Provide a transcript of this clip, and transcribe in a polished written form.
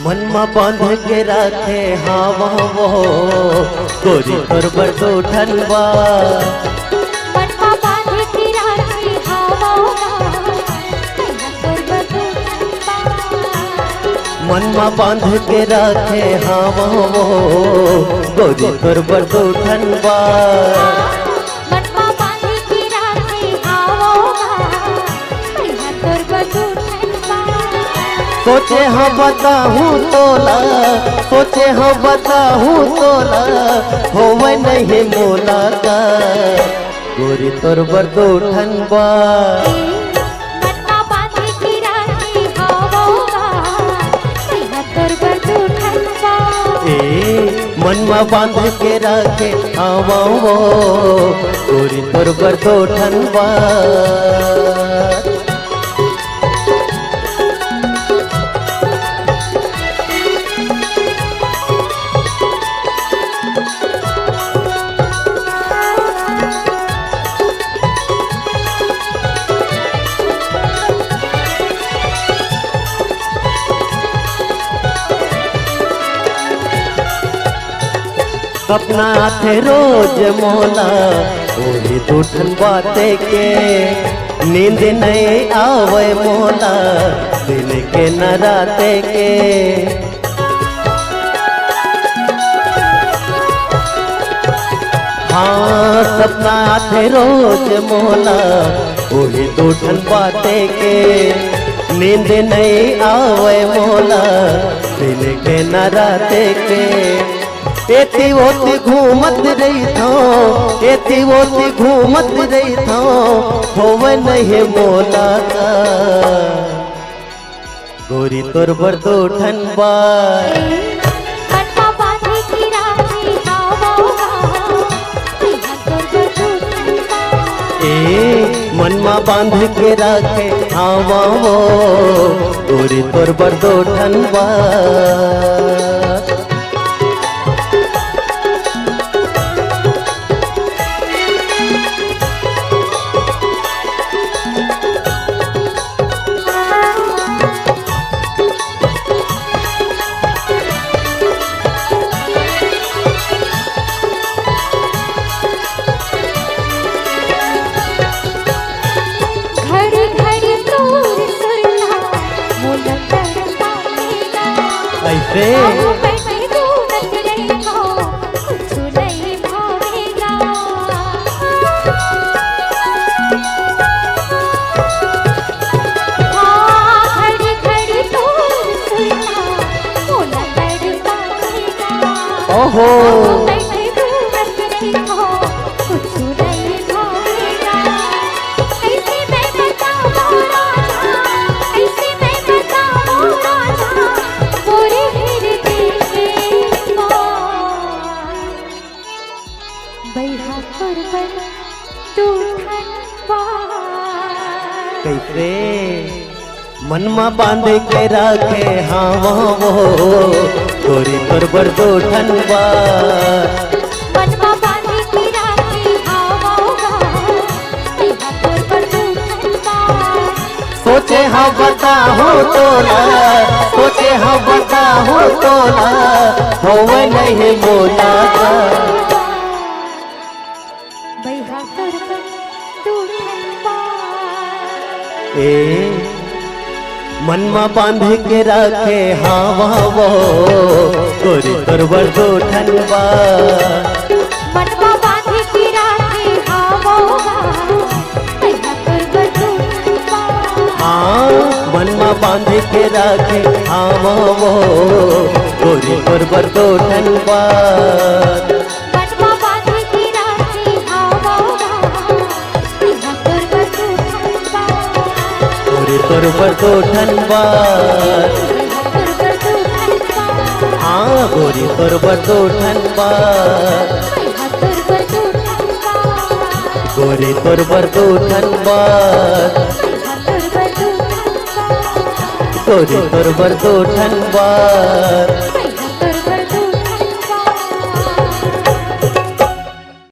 मन में बांध के रखे हवा वो गोरी तोर बरदो ठनवा मन में बांध के रखे हवा तोर बरदो ठनवा मन में बांध के रखे हवा वो गोरी तोर बरदो ठनवा मन में बांध के रखे हवा तोर बरदो ठनवा सोचे हाँ बताऊँ तोला सोचे हाँ बताऊँ तोला होवे नहीं मोला का गोरी तोर बरदो ठनवा मन में बांध के रखे हवा तोर बरदो ठनवा मन में बांध के रखे हवा वो गोरी तोर बरदो ठनवा सपना थे रोज मोला वही दूठन बाते के नींद नहीं आवे मोला दिन के न राते के हाँ सपना थे रोज मोला वही दूठन बाते के नींद नहीं आवे मोला दिन के न राते के एती ओती घूमत रही था एती ओती घूमत रही था होवे नहीं मोला का गोरी तोर बरदो ठनवा मन में बांध के रखे हवा वो गोरी तोर बरदो ठनवा ओहो कैसे मन में बांध के रखे हवा वो गोरी तोर बरदो ठनवा मन में बांध के रखे हवा तोर बरदो ठनवा सोचे हाँ बताहो तोला सोचे हाँ बताहो तोला होवे नहीं मोला का मन में बांध के रखे हवा वो गोरी तोर बरदो ठनवा मन में बांध के रखे हवा तोर बरदो ठनवा हाँ मन में बांध के रखे हवा वो गोरी तोर बरदो ठनवा तोर बरदो ठनवा हाँ गोरी तोर बरदो ठनवा गोरी तोर बरदो ठनवा गोरी तोर बरदो ठनवा।